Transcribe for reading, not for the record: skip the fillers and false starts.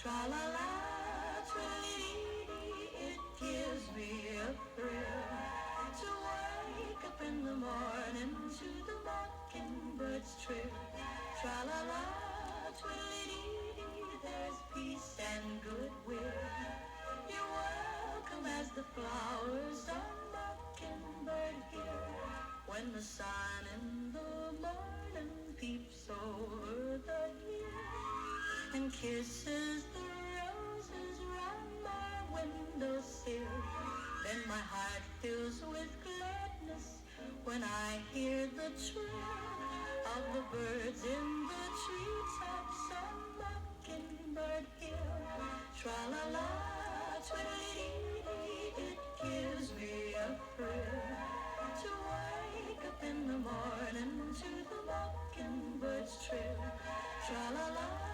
Tra-la-la, twirly-dee, it gives me a thrill to wake up in the morning to the mockingbird's trill. Tra-la-la, twirly-dee, there's peace and goodwill. You're welcome as the flowers on Mockingbird Hill. When the sun in the morning peeps over the hill and kisses the roses round my windowsill, then my heart fills with gladness when I hear the trill of the birds in the treetops on Mockingbird Hill. Tra-la-la, twiddly-dee, it gives me a thrill to wake up in the morning to the mockingbird's trill. Tra-la-la.